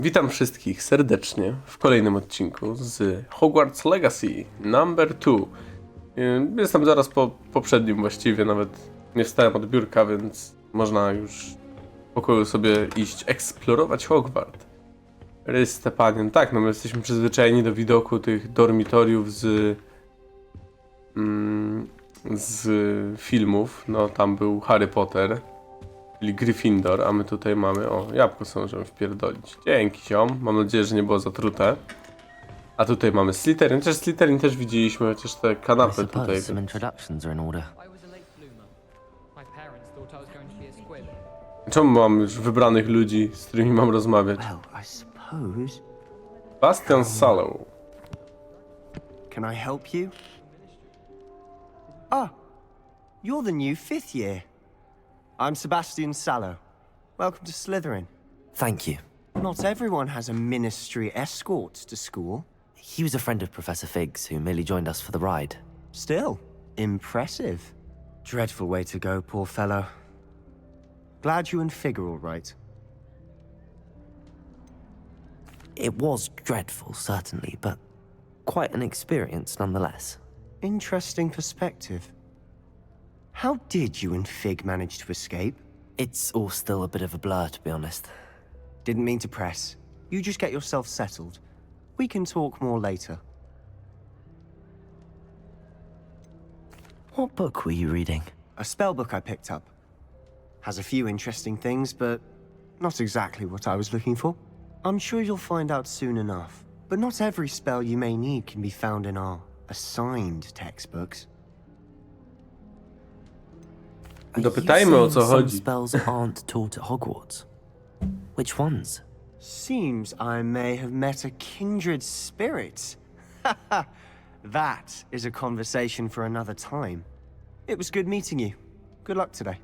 Witam wszystkich serdecznie w kolejnym odcinku z Hogwarts Legacy Number 2. Jestem zaraz po poprzednim właściwie, nawet nie wstałem od biurka, więc można już w pokoju sobie iść eksplorować Hogwart. Ryste panien. Tak, no my jesteśmy przyzwyczajeni do widoku tych dormitoriów z filmów. No tam był Harry Potter, czyli Gryffindor, a my tutaj mamy, o, jabłko sobie możemy wpierdolić. Dzięki, ziom. Mam nadzieję, że nie było zatrute. A tutaj mamy Slytherin. Chociaż Slytherin też widzieliśmy, chociaż te kanapy tutaj. Czemu mam już wybranych ludzi, z którymi mam rozmawiać? Bastian Sallow. Can I help you? Ah, you're the new 5th year. I'm Sebastian Sallow. Welcome to Slytherin. Thank you. Not everyone has a ministry escort to school. He was a friend of Professor Fig's who merely joined us for the ride. Still, impressive. Dreadful way to go, poor fellow. Glad you and Fig are all right. It was dreadful, certainly, but quite an experience nonetheless. Interesting perspective. How did you and Fig manage to escape? It's all still a bit of a blur, to be honest. Didn't mean to press. You just get yourself settled. We can talk more later. What book were you reading? A spell book I picked up. Has a few interesting things, but not exactly what I was looking for. I'm sure you'll find out soon enough. But not every spell you may need can be found in our assigned textbooks. Dopytajmy, o co Some chodzi. spells aren't taught at Hogwarts. Which ones? Seems I may have met a kindred spirit. That is a conversation for another time. It was good meeting you. Good luck today.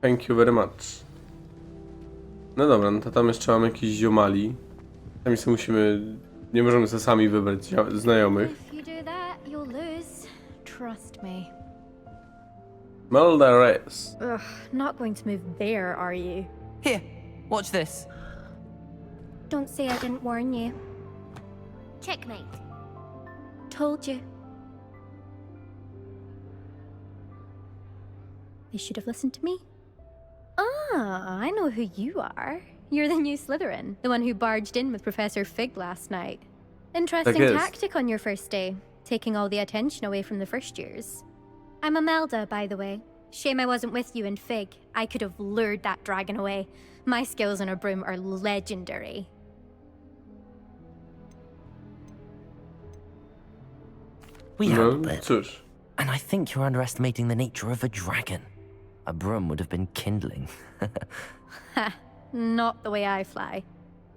Thank you very much. No dobra, no to tam jeszcze mamy jakiś ziomali. Tam sobie musimy... Nie możemy sobie sami wybrać znajomych. If you do that, you'll lose. Trust me. Maldares. Ugh, not going to move there, are you? Here, watch this. Don't say I didn't warn you. Checkmate. Told you. They should have listened to me. Ah, I know who you are. You're the new Slytherin, the one who barged in with Professor Fig last night. Interesting is. tactic on your first day, taking all the attention away from the first years. I'm Imelda, by the way. Shame I wasn't with you in Fig. I could have lured that dragon away. My skills on a broom are legendary. We have No, a bit. cóż. And I think you're underestimating the nature of a dragon. A broom would have been kindling. Ha, not the way I fly.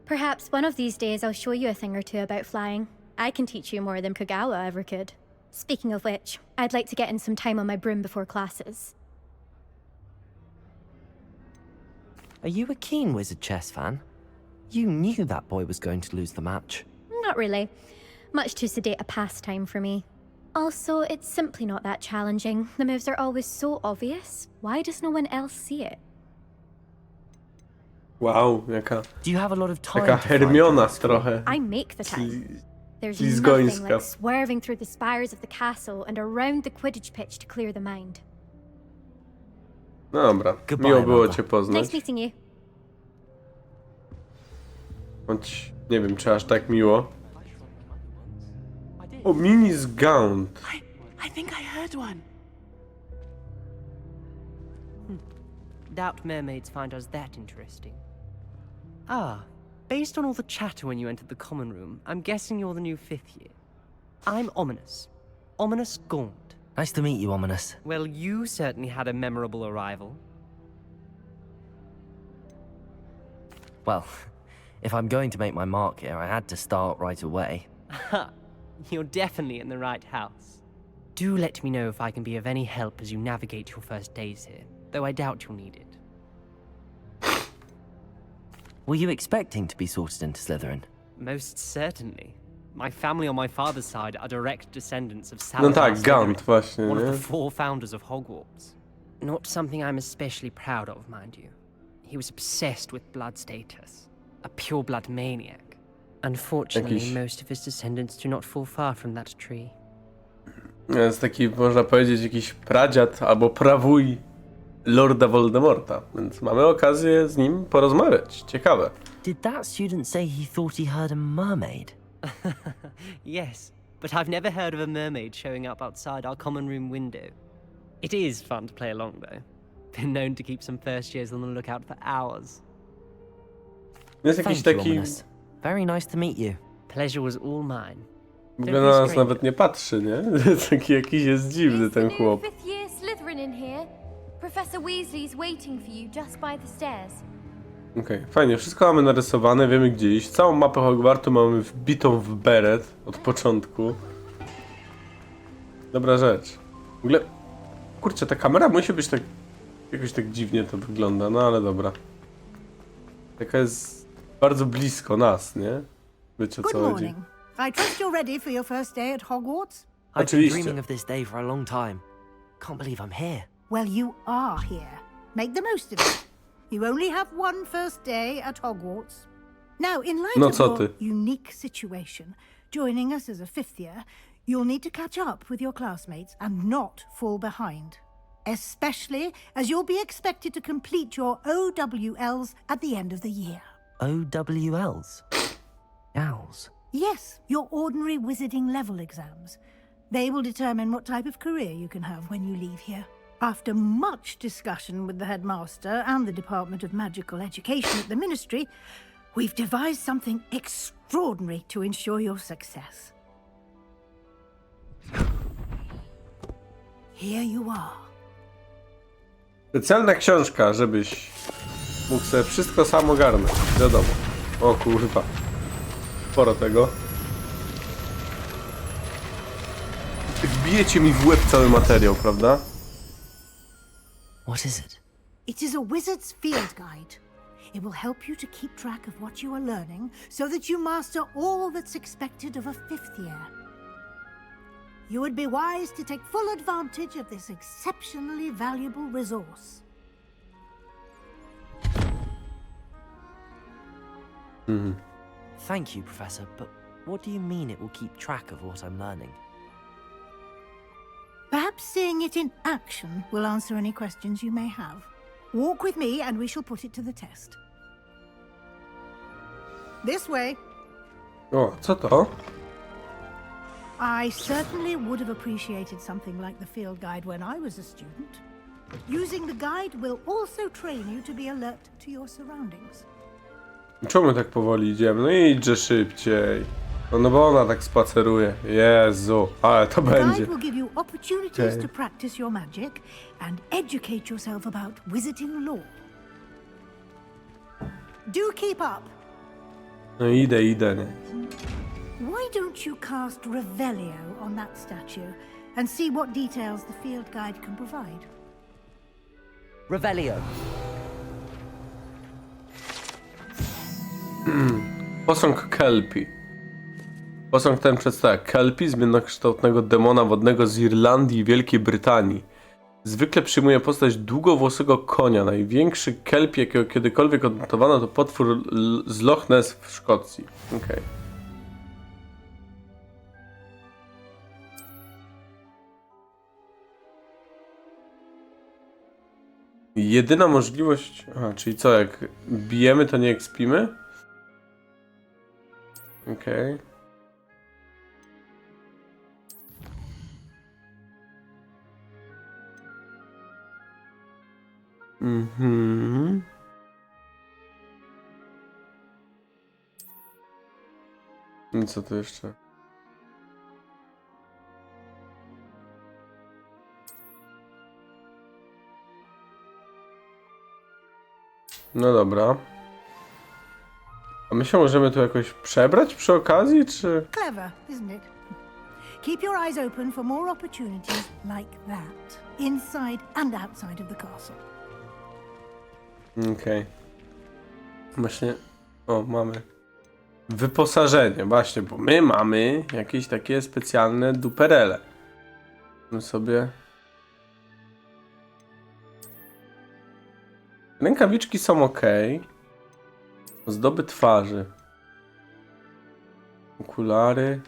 Perhaps one of these days I'll show you a thing or two about flying. I can teach you more than Kogawa ever could. Speaking of which, I'd like to get in some time on my broom before classes. Are you a keen Wizard chess fan? You knew that boy was going to lose the match. Not really. Much too sedate a pastime for me. Also, it's simply not that challenging. The moves are always so obvious. Why does no one else see it? Wow, jaka Do you have a lot of time taka to fly Hermiona through? I trochę. make the time. There's Ślizgońska. nothing like swerving through the spires of the castle and around the Quidditch pitch to clear the mind. No dobra, Goodbye, miło było Amanda. cię poznać. Nice meeting you. Choć nie wiem, czy aż tak miło. O, Minis Gaunt. I think I heard one. Doubt mermaids find us that interesting. Ah, based on all the chatter when you entered the common room, I'm guessing you're the new 5th year. I'm Ominous. Ominous Gaunt. Nice to meet you, Ominous. Well, you certainly had a memorable arrival. Well, if I'm going to make my mark here, I had to start right away. Ha! You're definitely in the right house. Do let me know if I can be of any help as you navigate your first days here, though I doubt you'll need it. Were you expecting to be sorted into Slytherin? Most certainly. My family on my father's side are direct descendants of No Salazar tak, Gaunt Slytherin, właśnie, one of nie? the 4 founders of Hogwarts. Not something I'm especially proud of, mind you. He was obsessed with blood status. A pure-blood maniac. Unfortunately, Jakiś- most of his descendants do not fall far from that tree. Jest taki, można powiedzieć, jakiś pradziad albo prawój Lorda Voldemorta, więc mamy okazję z nim porozmawiać. Ciekawe. Did that student say he thought he heard a mermaid? Yes, but I've never heard of a mermaid showing up outside our common room window. It is fun to play along, though. Been known to keep some first years on the lookout for hours. Jest jakiś Thank you, taki... Ominous. Very nice to meet you. Pleasure was all mine. W ogóle na nas nawet nie patrzy, nie? Taki jakiś jest dziwny Is the ten new chłop. fifth year Slytherin in here? Professor Weasley's waiting for you just by the stairs. Okej, fajnie, wszystko mamy narysowane, wiemy gdzie iść. Całą mapę Hogwartu mamy wbitą w beret od początku. Dobra rzecz. W ogóle, kurczę, ta kamera musi być tak... Jakoś tak dziwnie to wygląda, no ale dobra. Taka jest bardzo blisko nas, nie? Wiecie o Good co chodzi. morning. I trust you're ready for your first day at Hogwarts? I've been Oczywiście. dreaming of this day for a long time. Can't believe I'm here. Well, you are here. Make the most of it. You only have one first day at Hogwarts. Now, in light No of co your ty? unique situation, joining us as a fifth year, you'll need to catch up with your classmates and not fall behind. Especially as you'll be expected to complete your OWLs at the end of the year. OWLs? Owls. Yes, your ordinary wizarding level exams. They will determine what type of career you can have when you leave here. After much discussion with the headmaster and the Department of Magical Education at the Ministry, we've devised something extraordinary to ensure your success. Here you are. Specjalna książka, żebyś mógł sobie wszystko sam ogarnąć. Wiadomo. O kurwa. Sporo tego. Wbijecie mi w łeb cały materiał, prawda? What is it? It is a wizard's field guide. It will help you to keep track of what you are learning so that you master all that's expected of a fifth year. You would be wise to take full advantage of this exceptionally valuable resource. Thank you, Professor, but what do you mean it will keep track of what I'm learning? Perhaps seeing it in action will answer any questions you may have. Walk with me and we shall put it to the test. This way. O, co to? I certainly would have appreciated something like the field guide when I was a student. Using the guide will also train you to be alert to your surroundings. Czemu my tak powoli idziemy? No idźże szybciej. No bo ona tak spaceruje. Jezu, ale to The będzie. guide will give you opportunities Okay. to practice your magic and educate yourself about wizarding lore. Do keep up. No idę, nie? Why don't you cast Revelio on that statue and see what details the field guide can provide? Revelio. Posąg Kelpie. Posąg ten przedstawia Kelpie, zmiennokształtnego demona wodnego z Irlandii i Wielkiej Brytanii. Zwykle przyjmuje postać długowłosego konia. Największy Kelpie, jakiego kiedykolwiek odnotowano, to potwór z Loch Ness w Szkocji. Okej. Jedyna możliwość... Aha, czyli co, jak bijemy, to nie ekspimy? Okej. Mhm. I co tu jeszcze? No dobra. A my się możemy tu jakoś przebrać przy okazji, czy... Clever, isn't it? Keep your eyes open for more opportunities like that, inside and outside of the castle. Okej. Właśnie... O, mamy... Wyposażenie, właśnie, bo my mamy jakieś takie specjalne duperele. My sobie... Rękawiczki są ok. Ozdoby twarzy. Okulary.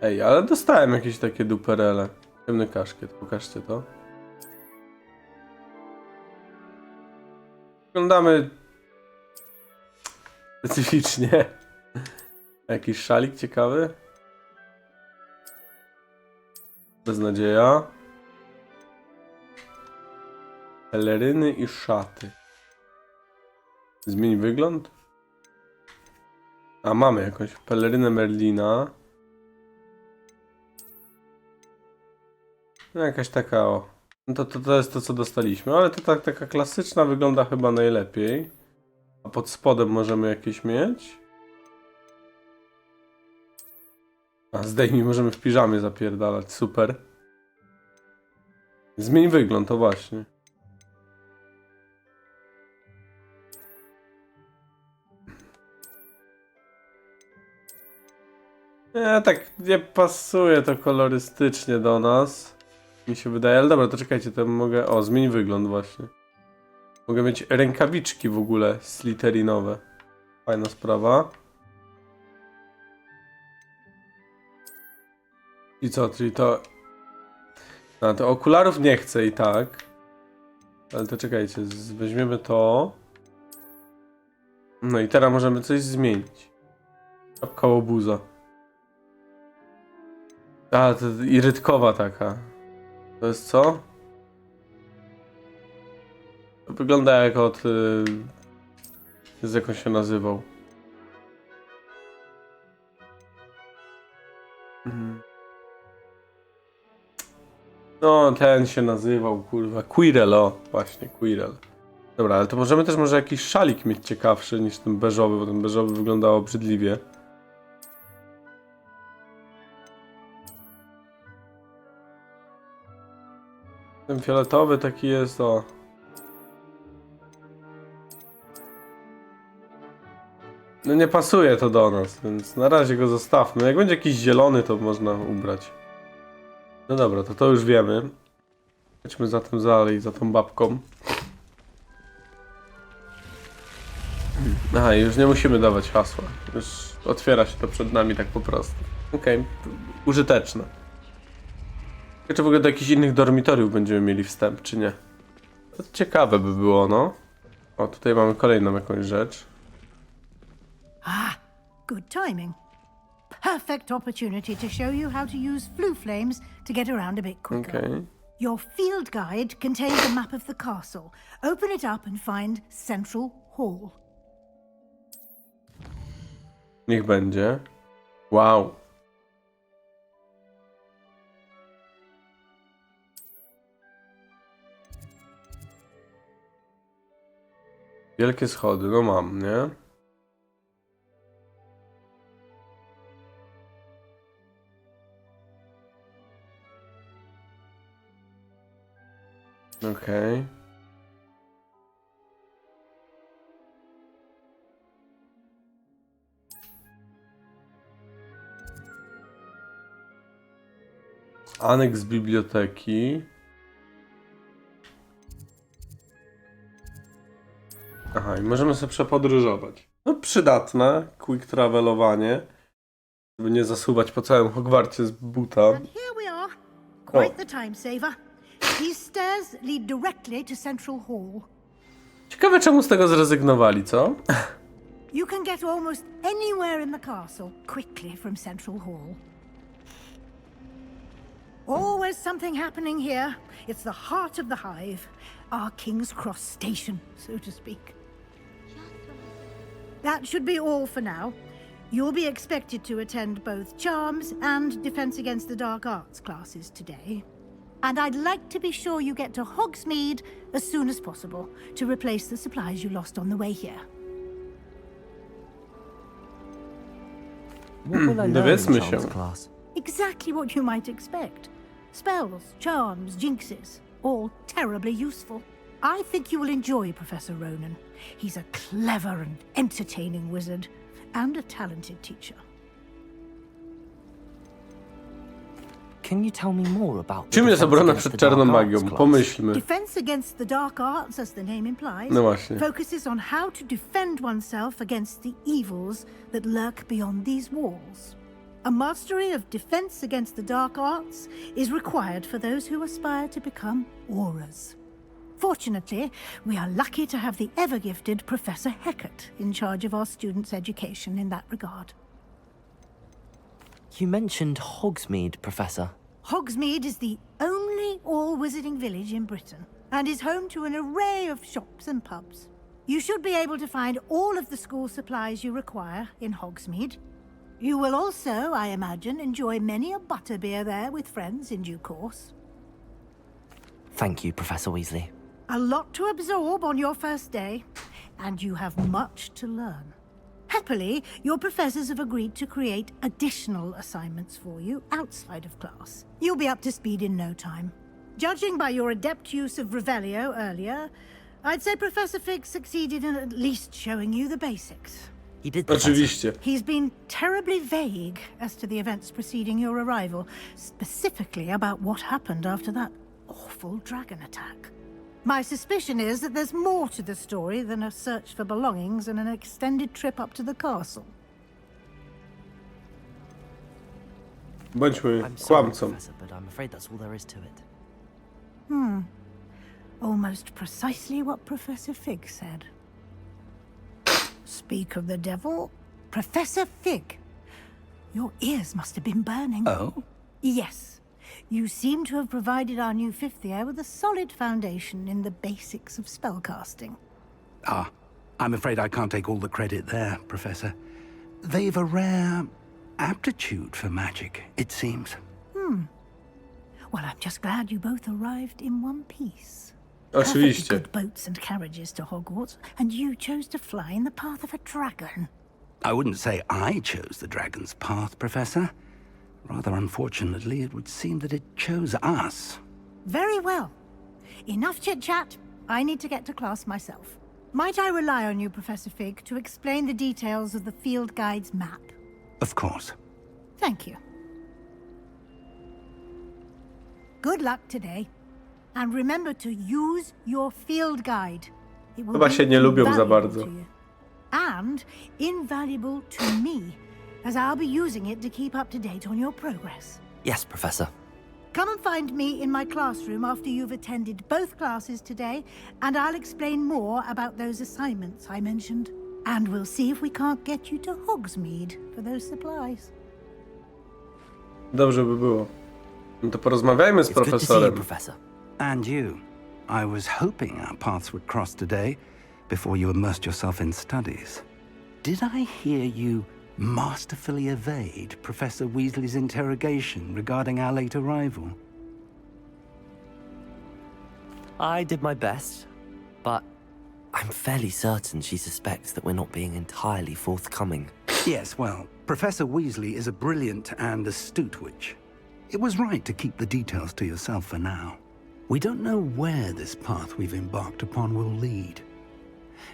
Ej, ale dostałem jakieś takie duperele. Ciemny kaszkiet, pokażcie to. Wyglądamy specyficznie. Jakiś szalik ciekawy. Beznadzieja. Peleryny i szaty. Zmień wygląd. A mamy jakąś pelerynę Merlina. No jakaś taka o. No to jest to, co dostaliśmy, ale to taka klasyczna wygląda chyba najlepiej. A pod spodem możemy jakieś mieć. A zdejmij, możemy w piżamie zapierdalać, super. Zmień wygląd, to właśnie. Nie, tak nie pasuje to kolorystycznie do nas. Mi się wydaje, ale dobra, to czekajcie, to mogę... O, zmień wygląd właśnie. Mogę mieć rękawiczki w ogóle sliterinowe. Fajna sprawa. I co, czyli to... A, to okularów nie chcę i tak. Ale to czekajcie, weźmiemy to. No i teraz możemy coś zmienić. Czapka łobuza. A, to irytkowa taka. To jest co? To wygląda jak od... jak on się nazywał? No, ten się nazywał, kurwa. Quirrell, o. Właśnie, Quirrell. Dobra, ale to możemy też może jakiś szalik mieć ciekawszy niż ten beżowy, bo ten beżowy wyglądał obrzydliwie. Ten fioletowy taki jest, o. No nie pasuje to do nas, więc na razie go zostawmy. Jak będzie jakiś zielony, to można ubrać. No dobra, to już wiemy. Chodźmy zatem dalej, za tą babką. Aha, już nie musimy dawać hasła. Już otwiera się to przed nami tak po prostu. Okej, użyteczne. Czy w ogóle do jakichś innych dormitoriów będziemy mieli wstęp, czy nie? To ciekawe by było, no. O, tutaj mamy kolejną jakąś rzecz. Ah, good timing. Perfect opportunity to show you how to use flue flames to get around a bit quicker. Okej. Your field guide contains a map of the castle. Open it up and find Central Hall. Niech będzie. Wow. Wielkie schody, no mam, nie? Okej. Aneks biblioteki. Aha, i możemy sobie przepodróżować. No przydatne, quick travelowanie. Żeby nie zasuwać po całym Hogwarcie z buta. And here we are. Quite the time saver. These stairs lead directly to Central Hall. Ciekawe czemu z tego zrezygnowali, co? You can get almost anywhere in the castle quickly from Central Hall. Always something happening here. It's the heart of the hive, our King's Cross station, so to speak. That should be all for now. You'll be expected to attend both Charms and Defense Against the Dark Arts classes today. And I'd like to be sure you get to Hogsmeade as soon as possible to replace the supplies you lost on the way here. What will I learn in Dowiedzmy Charles' się. class? Exactly what you might expect. Spells, charms, jinxes, all terribly useful. I think you will enjoy Professor Ronan. He's a clever and entertaining wizard, and a talented teacher. Can you tell me more about the Czym jest defense obrona against przed the czarną dark magią? arts class? Pomyślmy. Defense against the dark arts, as the name implies, No właśnie. focuses on how to defend oneself against the evils that lurk beyond these walls. A mastery of defense against the dark arts is required for those who aspire to become auras. Fortunately, we are lucky to have the ever-gifted Professor Hecat in charge of our students' education in that regard. You mentioned Hogsmeade, Professor. Hogsmeade is the only all-wizarding village in Britain, and is home to an array of shops and pubs. You should be able to find all of the school supplies you require in Hogsmeade. You will also, I imagine, enjoy many a butterbeer there with friends in due course. Thank you, Professor Weasley. A lot to absorb on your first day, and you have much to learn. Happily, your professors have agreed to create additional assignments for you outside of class. You'll be up to speed in no time. Judging by your adept use of Revelio earlier, I'd say Professor Fig succeeded in at least showing you the basics. He did, Professor. Oczywiście. He's been terribly vague as to the events preceding your arrival, specifically about what happened after that awful dragon attack. My suspicion is that there's more to the story than a search for belongings and an extended trip up to the castle. Bądźmy I'm sorry, kłamcą. Professor, but I'm afraid that's all there is to it. Almost precisely what Professor Fig said. Speak of the devil, Professor Fig. Your ears must have been burning. Oh? Yes. You seem to have provided our new fifth year with a solid foundation in the basics of spellcasting. Ah, I'm afraid I can't take all the credit there, Professor. They've a rare aptitude for magic, it seems. Well, I'm just glad you both arrived in one piece. Oczywiście. Perfectly good boats and carriages to Hogwarts, and you chose to fly in the path of a dragon. I wouldn't say I chose the dragon's path, Professor. Rather unfortunately, it would seem that it chose us. Very well. Enough chit-chat. I need to get to class myself. Might I rely on you, Professor Fig, to explain the details of the field guide's map? Of course. Thank you. Good luck today. And remember to use your field guide. It will Chyba be się nie lubią za invaluable bardzo. to you. And invaluable to me, as I'll be using it to keep up to date on your progress. Yes, Professor. Come and find me in my classroom after you've attended both classes today, and I'll explain more about those assignments I mentioned. And we'll see if we can't get you to Hogsmeade for those supplies. Dobrze by było. No to porozmawiajmy z It's good to see you, profesorem. Professor. And you. I was hoping our paths would cross today before you immersed yourself in studies. Did I hear you masterfully evade Professor Weasley's interrogation regarding our late arrival? I did my best, but I'm fairly certain she suspects that we're not being entirely forthcoming. Yes, well, Professor Weasley is a brilliant and astute witch. It was right to keep the details to yourself for now. We don't know where this path we've embarked upon will lead.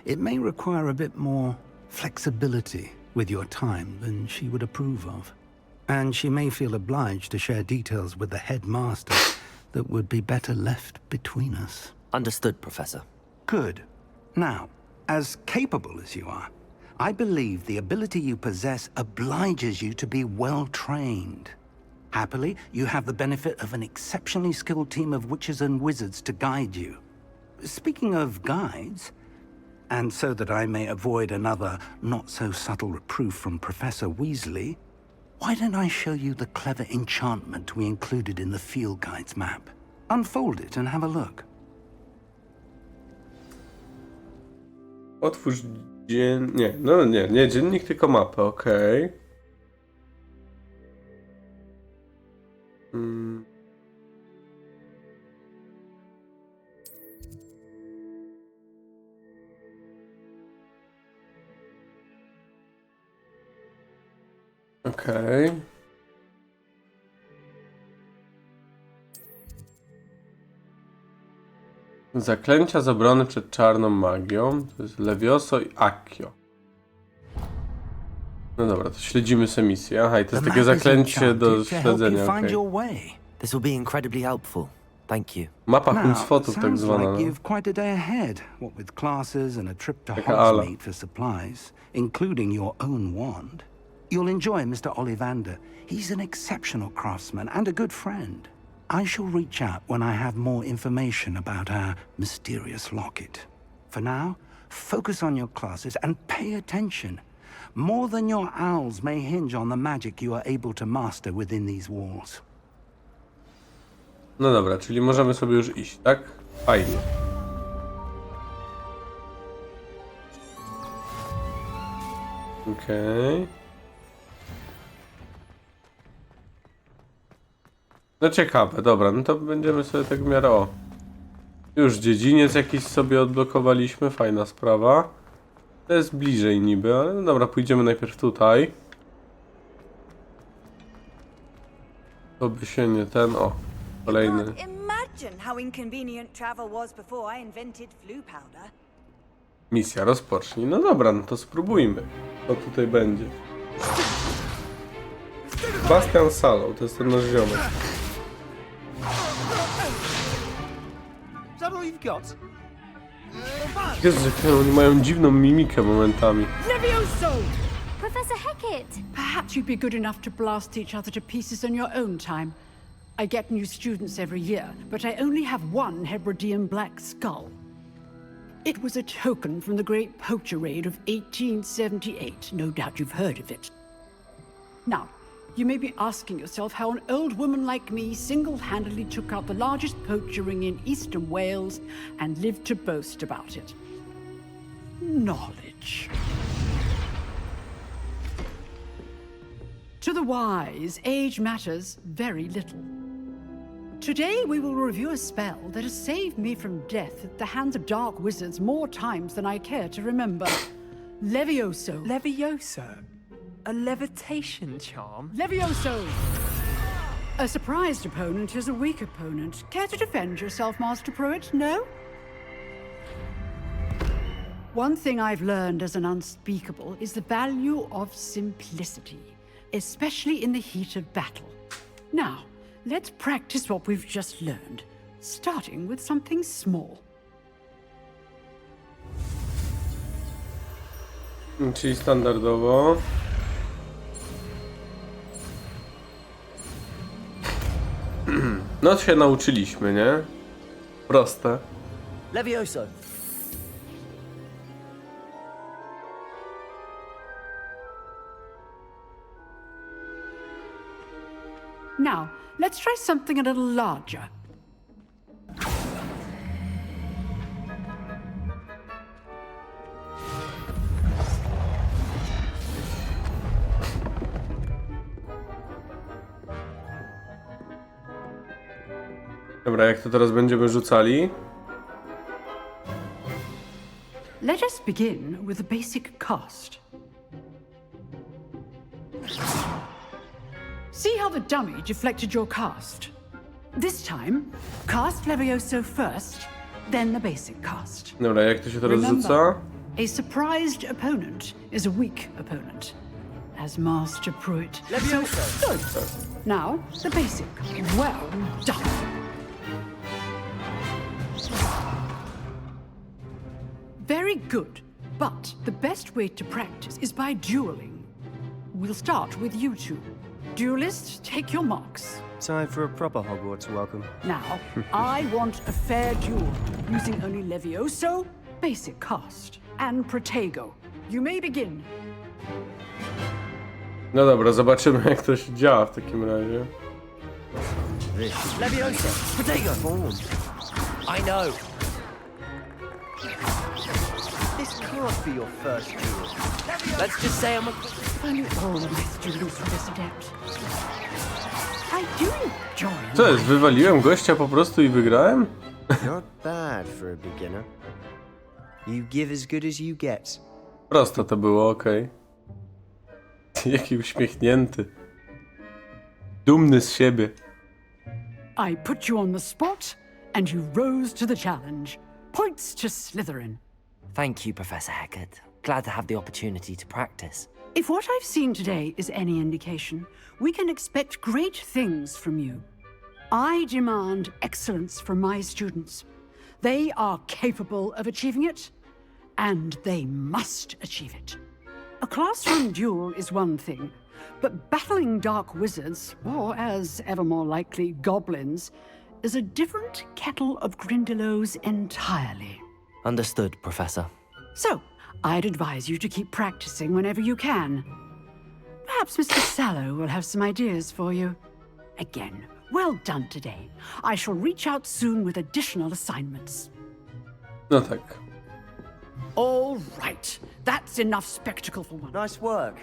It may require a bit more flexibility with your time than she would approve of. And she may feel obliged to share details with the headmaster that would be better left between us. Understood, Professor. Good. Now, as capable as you are, I believe the ability you possess obliges you to be well trained. Happily, you have the benefit of an exceptionally skilled team of witches and wizards to guide you. Speaking of guides, and so that I may avoid another not-so-subtle reproof from Professor Weasley, why don't I show you the clever enchantment we included in the field guide's map? Unfold it and have a look. Otwórz dzień... Nie, no nie dziennik, tylko mapę, okej. Okej. Zaklęcia z obrony przed czarną magią. To jest Levioso i Accio. No dobra, to śledzimy sobie misję. Aha, i to jest takie zaklęcie do śledzenia. Find okej. your way. This will be incredibly helpful. Thank you. Mapa Now, Hunsfotów tak sounds zwana. like No. you've quite a day ahead, what with classes and a trip to Taka ala. Hogsmeade for supplies, including your own wand. You'll enjoy Mr. Ollivander. He's an exceptional craftsman and a good friend. I shall reach out when I have more information about our mysterious locket. For now, focus on your classes and pay attention. More than your owls may hinge on the magic you are able to master within these walls. No dobra, czyli możemy sobie już iść, tak? Fajnie. Okej. No ciekawe, dobra, no to będziemy sobie tak w miarę o. Już dziedziniec jakiś sobie odblokowaliśmy, fajna sprawa. To jest bliżej niby, ale no dobra, pójdziemy najpierw tutaj. To by się nie ten, o, kolejny. Can't imagine how inconvenient travel was before I invented flu powder. Misja rozpocznij. No dobra, no to spróbujmy. Co tutaj będzie? Bastian Sallow, to jest ten nasz ziomek. Is that all you've got? Jezu, oni mają dziwną mimikę momentami. Levioso! Professor Hecat! Perhaps you'd be good enough to blast each other to pieces in your own time. I get new students every year, but I only have one Hebridean black skull. It was a token from the Great Poacher Raid of 1878. No doubt you've heard of it. Now, you may be asking yourself how an old woman like me single-handedly took out the largest poacher ring in eastern Wales and lived to boast about it. Knowledge. To the wise, age matters very little. Today we will review a spell that has saved me from death at the hands of dark wizards more times than I care to remember. Levioso. Levioso? A levitation charm? Levioso! A surprised opponent is a weak opponent. Care to defend yourself, Master Pruitt? No? One thing I've learned as an unspeakable is the value of simplicity, especially in the heat of battle. Now, let's practice what we've just learned, starting with something small. Czyli standardowo. No się nauczyliśmy, nie? Proste. Levioso. Now, let's try something a little larger. Dobra, jak to teraz będziemy rzucali? Let us begin with a basic cast. See how the dummy deflected your cast? This time, cast Levioso first, then the basic cast. Dobra, jak to się teraz Remember, rzuca? a surprised opponent is a weak opponent. As Master Pruitt. Levioso! Good. Now, the basic. Well done. Very good. But the best way to practice is by dueling. We'll start with you two. Duelists, take your marks. Time for a proper Hogwarts welcome. Now, I want a fair duel, using only Levioso, basic cast, and Protego. You may begin. No dobra, zobaczymy jak to się działa w takim razie. Levioso. Protego. I know. This can't be your first duel. Let's just say I'm a... Find it all with duels for this adept. I do enjoy. Co jest, wywaliłem gościa po prostu i wygrałem? Not bad for a beginner. You give as good as you get. Prosto to było, okej. Jaki uśmiechnięty. Dumny z siebie. I put you on the spot, and you rose to the challenge. Points to Slytherin. Thank you, Professor Hecat. Glad to have the opportunity to practice. If what I've seen today is any indication, we can expect great things from you. I demand excellence from my students. They are capable of achieving it, and they must achieve it. A classroom duel is one thing, but battling dark wizards, or as ever more likely, goblins, is a different kettle of Grindylows entirely. Understood, Professor. So, I'd advise you to keep practicing whenever you can. Perhaps Mr. Sallow will have some ideas for you. Again, well done today. I shall reach out soon with additional assignments. No tak. All right, that's enough spectacle for one. Nice work.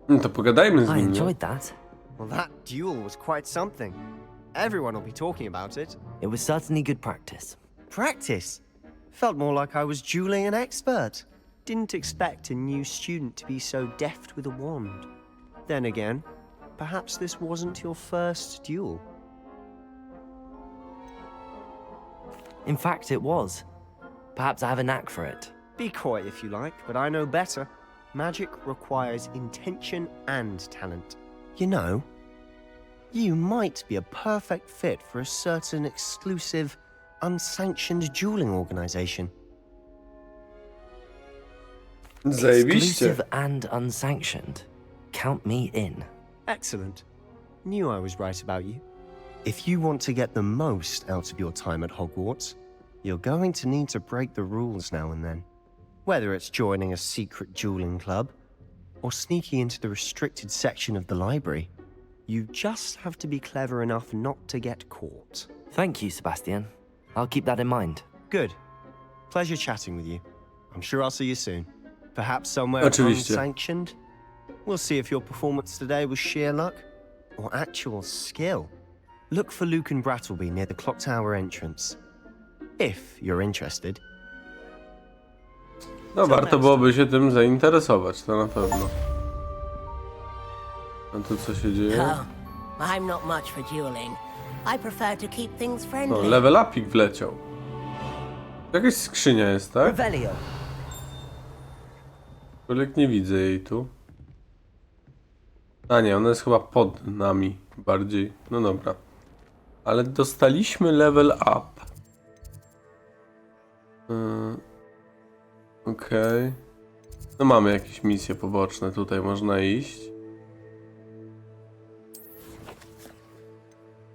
No to pogadajmy z I nim, nie? enjoyed that. Well, that duel was quite something. Everyone will be talking about it. It was certainly good practice. Practice? Felt more like I was dueling an expert. Didn't expect a new student to be so deft with a wand. Then again, perhaps this wasn't your first duel. In fact, it was. Perhaps I have a knack for it. Be coy if you like, but I know better. Magic requires intention and talent. You know, you might be a perfect fit for a certain exclusive, unsanctioned dueling organization. Zajebiście. Exclusive and unsanctioned. Count me in. Excellent. Knew I was right about you. If you want to get the most out of your time at Hogwarts, you're going to need to break the rules now and then. Whether it's joining a secret dueling club, or sneaking into the restricted section of the library, you just have to be clever enough not to get caught. Thank you, Sebastian. I'll keep that in mind. Good. Pleasure chatting with you. I'm sure I'll see you soon. Perhaps somewhere Oczywiście. unsanctioned. We'll see if your performance today was sheer luck or actual skill. Look for Luke and Brattleby near the clock tower entrance. If you're interested. No warto byłoby się tym zainteresować, to na pewno. A tu co się dzieje? Oh, I'm not much for dueling. I prefer to keep things O, friendly. level upik wleciał. Jakaś skrzynia jest, tak? Revelio. Aczkolwiek nie widzę jej tu. A nie, ona jest chyba pod nami bardziej. No dobra. Ale dostaliśmy level up. Okej. No mamy jakieś misje poboczne, tutaj można iść.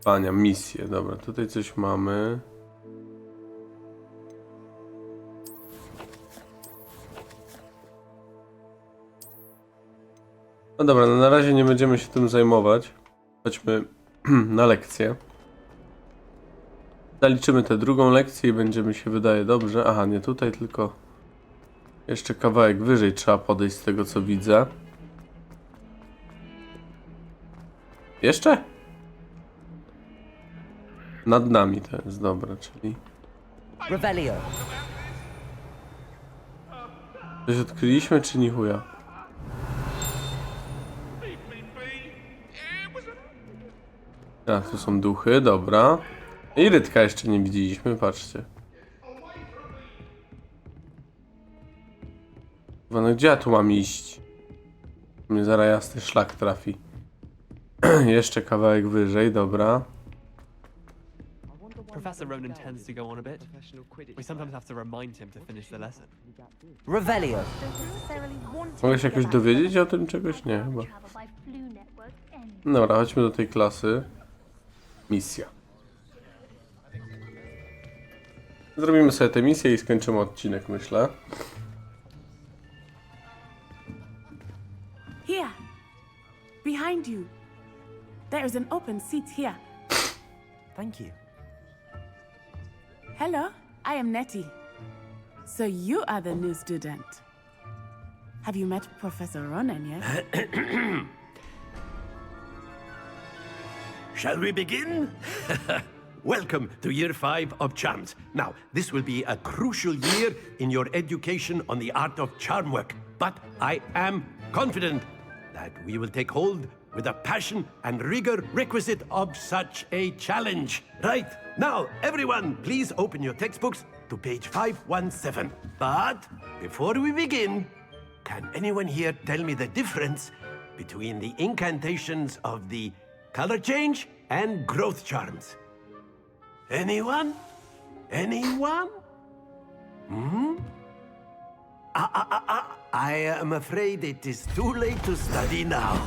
Pania, misje, dobra, tutaj coś mamy. No dobra, no na razie nie będziemy się tym zajmować. Chodźmy na lekcję. Zaliczymy tę drugą lekcję i będziemy się wydaje dobrze. Aha, nie tutaj, tylko jeszcze kawałek wyżej trzeba podejść z tego co widzę. Jeszcze? Nad nami to jest, dobra, czyli... Revelio. Coś odkryliśmy czy nie chuja? A, tu są duchy, dobra. I Rytka jeszcze nie widzieliśmy, patrzcie. No gdzie ja tu mam iść? Mnie zaraz jasny szlak trafi. Jeszcze kawałek wyżej, dobra. Professor Ronan tends to go on a bit. We sometimes have to remind him to finish the lesson. Revelio. Mogę się jakoś dowiedzieć o tym czegoś? Nie, chyba. Dobra, chodźmy do tej klasy. Misja. Zrobimy sobie tę misję i skończymy odcinek, myślę. Here, behind you. There is an open seat here. Thank you. Hello, I am Nettie. So you are the new student. Have you met Professor Ronan yet? Shall we begin? Welcome to Year 5 of Charms. Now, this will be a crucial year in your education on the art of charm work, but I am confident that we will take hold with the passion and rigor requisite of such a challenge. Right, now, everyone, please open your textbooks to page 517. But before we begin, can anyone here tell me the difference between the incantations of the color change and growth charms. Anyone? Anyone? I am afraid it is too late to study now.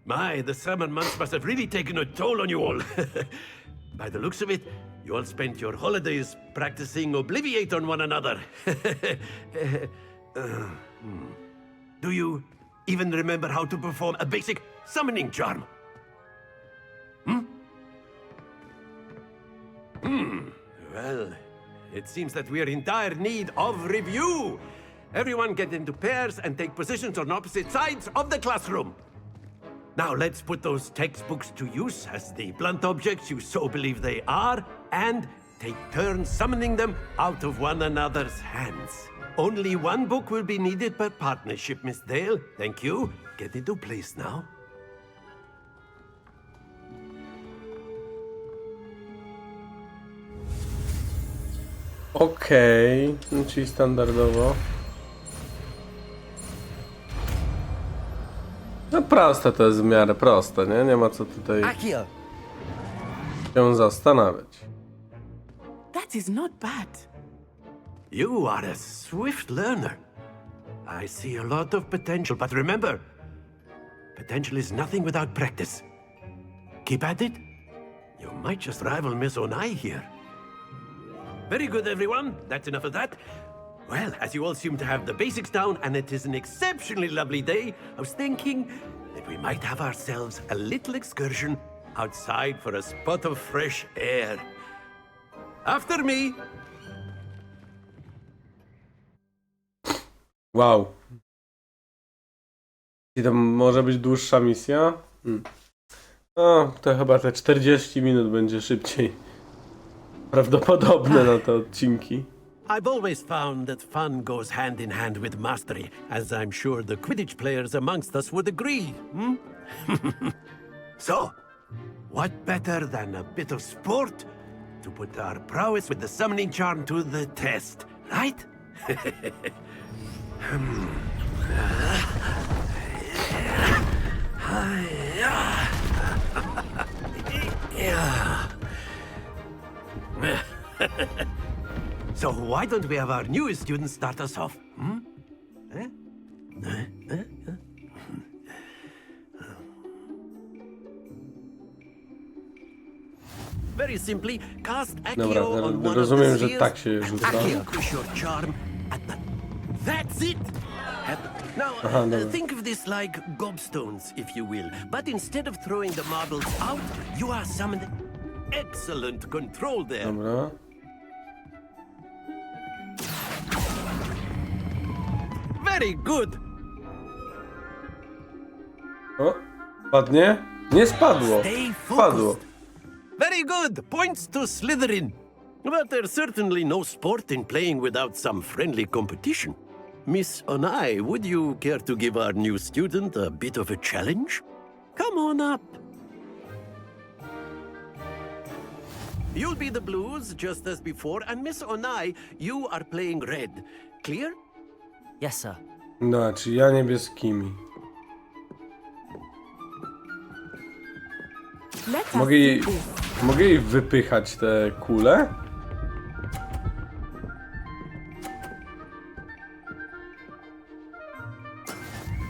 My, the summer months must have really taken a toll on you all. By the looks of it, you all spent your holidays practicing Obliviate on one another. Do you even remember how to perform a basic summoning charm? Well, it seems that we are in dire need of review. Everyone get into pairs and take positions on opposite sides of the classroom. Now let's put those textbooks to use as the blunt objects you so believe they are, and take turns summoning them out of one another's hands. Only one book will be needed per partnership, Miss Dale. Thank you. Get into place now. Okej, czyli standardowo. No proste to jest w miarę proste, nie? Nie ma co tutaj się zastanawiać. That is not bad. You are a swift learner. I see a lot of potential, but remember, potential is nothing without practice. Keep at it. You might just rival Miss Onai here. Very good, everyone. That's enough of that. Well, as you all seem to have the basics down, and it is an exceptionally lovely day, I was thinking that we might have ourselves a little excursion outside for a spot of fresh air. After me. Wow. I to może być dłuższa misja? No, to chyba te 40 minut będzie szybciej prawdopodobne na te odcinki. I've always found that fun goes hand in hand with mastery, as I'm sure the Quidditch players amongst us would agree. So, what better than a bit of sport to put our prowess with the summoning charm to the test, right? So why don't we have our newest student start us off? Very simply, cast Accio on one of rozumiem, the że spheres tak się and rzuca. increase your charm at the... That's it! Now, think of this like gobstones, if you will. But instead of throwing the marbles out, you are summoned... Excellent control there. Dobra. Very good. O, padnie? Nie spadło. Spadło. Very good. Points to Slytherin. But there's certainly no sport in playing without some friendly competition. Miss Onai, would you care to give our new student a bit of a challenge? Come on up. You'll be the blues, just as before, and Miss Onai, you are playing red. Clear? Yes, sir. No, czyli ja niebieskimi. Mogę jej wypychać te kule?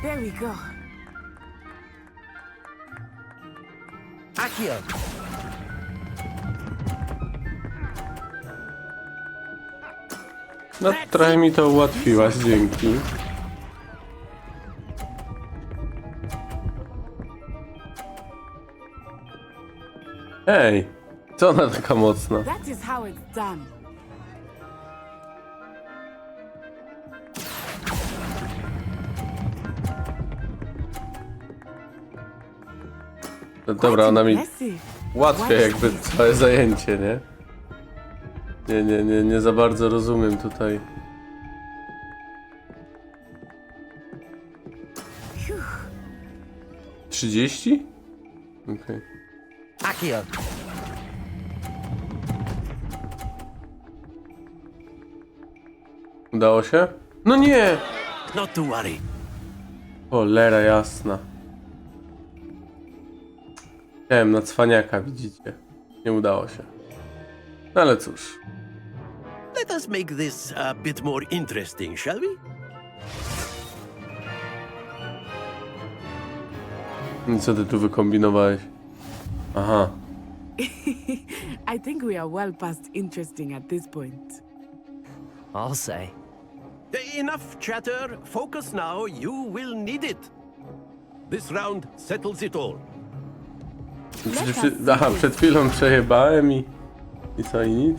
There we go. Accio! No, trochę mi to ułatwiłaś, dzięki. Ej, co ona taka mocna? That is how it's done. No dobra, ona mi ułatwia jakby całe zajęcie, nie? Nie za bardzo rozumiem tutaj. Phew. 30? Okej. Accio! Udało się? No nie! Not to worry. Cholera jasna. Chciałem na cwaniaka, widzicie. Nie udało się. No ale cóż. Let us make this a bit more interesting, shall we? I co ty tu wykombinowałeś? Aha. I think we are well past interesting at this point. I'll say. Enough chatter. Focus now. You will need it. This round settles it all. Aha, przed chwilą przejebałem i co, i nic?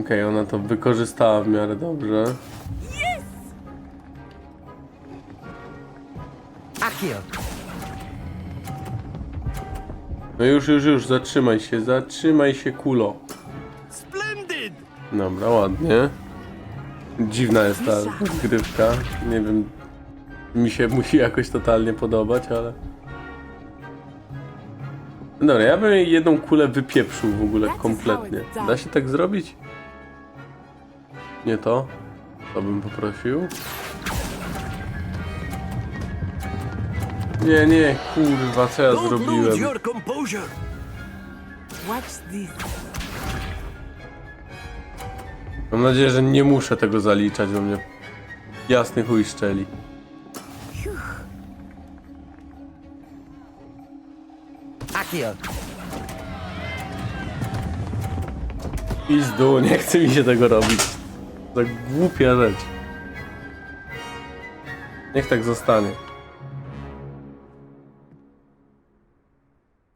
Okej, ona to wykorzystała w miarę dobrze. Akio! No już, zatrzymaj się, kulo. Splendid! Dobra, ładnie. Dziwna jest ta rozgrywka. Nie wiem, mi się musi jakoś totalnie podobać, ale... Dobra, ja bym jej jedną kulę wypieprzył w ogóle kompletnie. Da się tak zrobić? Nie to? To bym poprosił. Nie, kurwa, co ja zrobiłem? Mam nadzieję, że nie muszę tego zaliczać, bo mnie jasny chuj szczeli. Akio! Pizdu, nie chce mi się tego robić. To głupia rzecz. Niech tak zostanie.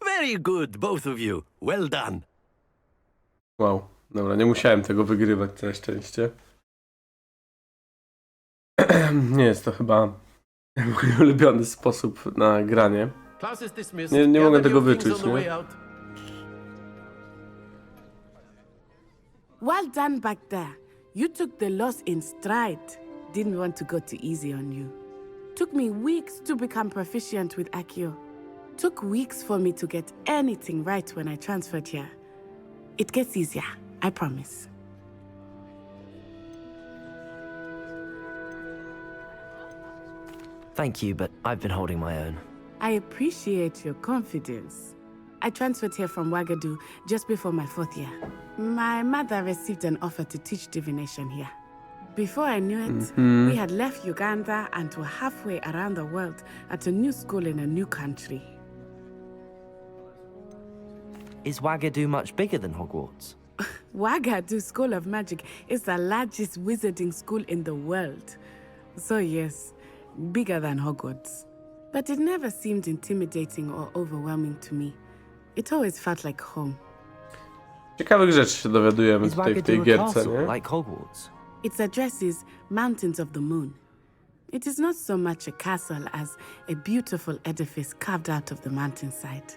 Very good, both of you. Well done. Wow, dobra, nie musiałem tego wygrywać, całe szczęście. Nie jest to chyba mój ulubiony sposób na granie. Nie mogę tego wyczuć, nie? Well done back there. You took the loss in stride. Didn't want to go too easy on you. Took me weeks to become proficient with Akio. Took weeks for me to get anything right when I transferred here. It gets easier, I promise. Thank you, but I've been holding my own. I appreciate your confidence. I transferred here from Wagadu just before my 4th year. My mother received an offer to teach divination here. Before I knew it, we had left Uganda and were halfway around the world at a new school in a new country. Is Wagadu much bigger than Hogwarts? Wagadu School of Magic is the largest wizarding school in the world. So yes, bigger than Hogwarts. But it never seemed intimidating or overwhelming to me. It always felt like home. Ciekawych rzeczy się dowiadujemy tutaj w tej gierce, nie? Like Hogwarts? Its address is Mountains of the Moon. It is not so much a castle as a beautiful edifice carved out of the mountainside.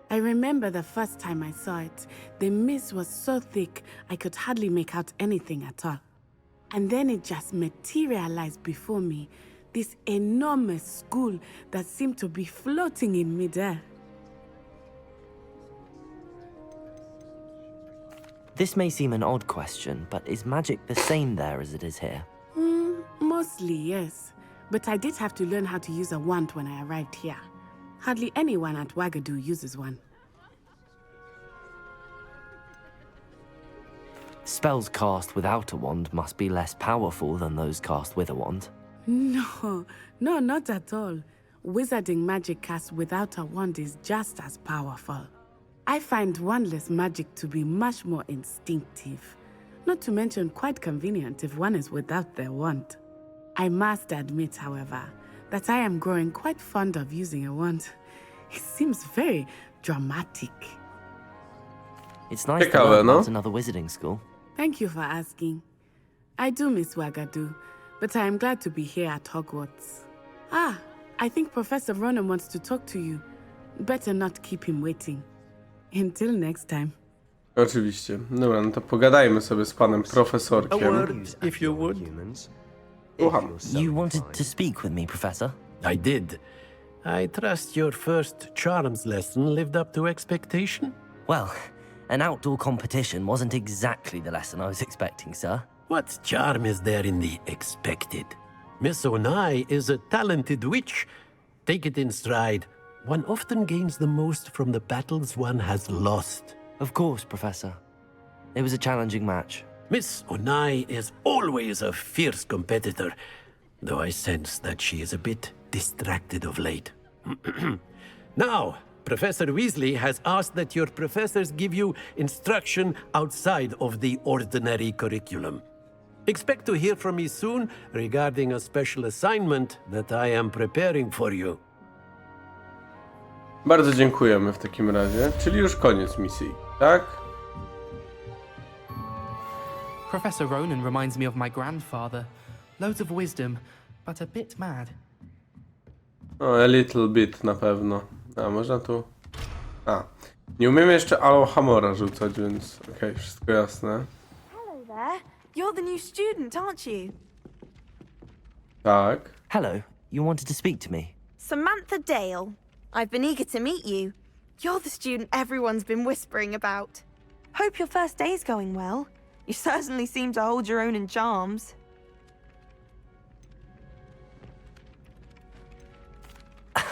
I remember the first time I saw it, the mist was so thick I could hardly make out anything at all. And then it just materialized before me, this enormous school that seemed to be floating in midair. This may seem an odd question, but is magic the same there as it is here? Mostly, yes. But I did have to learn how to use a wand when I arrived here. Hardly anyone at Wagadu uses one. Spells cast without a wand must be less powerful than those cast with a wand. No, not at all. Wizarding magic cast without a wand is just as powerful. I find wandless magic to be much more instinctive. Not to mention quite convenient if one is without their wand. I must admit, however, that I am growing quite fond of using a wand. It seems very dramatic. It's nice to learn about another wizarding school. Thank you for asking. I do miss Wagadu, but I am glad to be here at Hogwarts. Ah, I think Professor Ronan wants to talk to you. Better not keep him waiting. Until next time. Oczywiście. Dobra, no to pogadajmy sobie z panem profesorkiem. A word, if you would. Słucham. You wanted to speak with me, Professor? I did. I trust your first charms lesson lived up to expectation? Well, an outdoor competition wasn't exactly the lesson I was expecting, sir. What charm is there in the expected? Miss Onai is a talented witch. Take it in stride. one often gains the most from the battles one has lost. Of course, Professor. It was a challenging match. Miss Onai is always a fierce competitor, though I sense that she is a bit distracted of late. Now, Professor Weasley has asked that your professors give you instruction outside of the ordinary curriculum. Expect to hear from me soon regarding a special assignment that I am preparing for you. Bardzo dziękujemy w takim razie, czyli już koniec misji, tak? Professor Ronan reminds me of my grandfather. Loads of wisdom, but a bit mad. O, a little bit na pewno. A, można tu... A, nie umiem jeszcze Alohomora rzucać, więc okej, wszystko jasne. Hello there. You're the new student, aren't you? Tak. Hello, you wanted to speak to me? Samantha Dale. I've been eager to meet you. You're the student everyone's been whispering about. Hope your first day's going well. You certainly seem to hold your own in charms.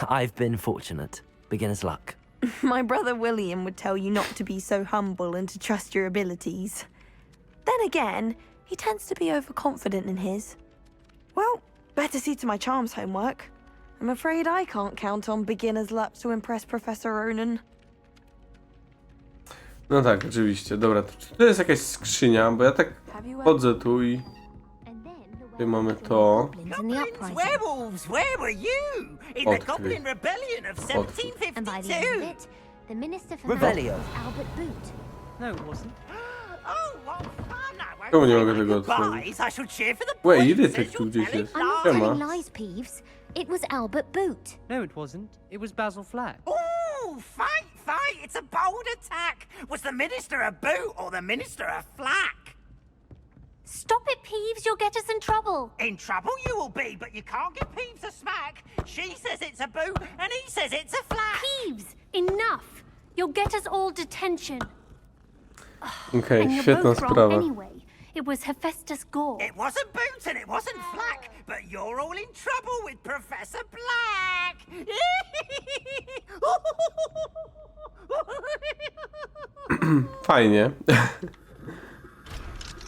I've been fortunate. Beginner's luck. My brother William would tell you not to be so humble and to trust your abilities. Then again, he tends to be overconfident in his. Well, better see to my charms homework. I'm afraid I can't count on beginner's luck to impress Professor Ronan. No tak, oczywiście. Dobra, to jest jakaś skrzynia, bo ja tak chodzę tu i... Tutaj mamy to. Werewolves, where were you? In the Goblin Rebellion of 1752. And by the end of it, the Minister for Rebellion. Magic was Albert Boot. No, it wasn't. Oh, what fun! I Czemu nie won't mogę tego goodbyes. otworzyć? I shall cheer for the Wait, boys Irytek as tu you're gdzieś telling jest. I'm not Siema. telling lies, Peeves. It was Albert Boot. No, it wasn't. It was Basil Flack. Ooh, fight, fight! It's a bold attack! Was the Minister a boot or the Minister a flack? Stop it, Peeves. You'll get us in trouble. In trouble you will be, but you can't give Peeves a smack. She says it's a boot, and he says it's a flack. Peeves, enough. You'll get us all detention. Okej, And you're świetna both wrong sprawa. anyway. It was Hephaestus Gore. It wasn't boot and it wasn't flack, but you're all in trouble with Professor Black. Fajnie.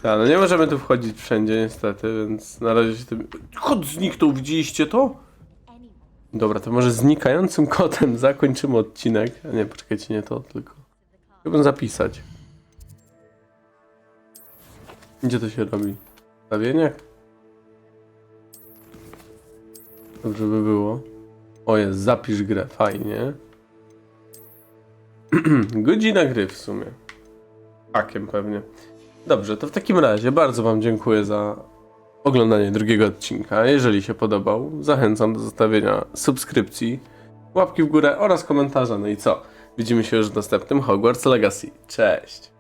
Tak, no nie możemy tu wchodzić wszędzie niestety, więc na razie się tym... Kot zniknął, widzieliście to? Dobra, to może znikającym kotem zakończymy odcinek. A nie, poczekajcie, nie to, tylko... Chciałbym zapisać. Gdzie to się robi? W ustawieniach? Dobrze by było. O jest, zapisz grę, fajnie. Godzina gry w sumie. Hakiem pewnie. Dobrze, to w takim razie bardzo wam dziękuję za oglądanie drugiego odcinka. Jeżeli się podobał, zachęcam do zostawienia subskrypcji, łapki w górę oraz komentarza. No i co? Widzimy się już w następnym Hogwarts Legacy. Cześć!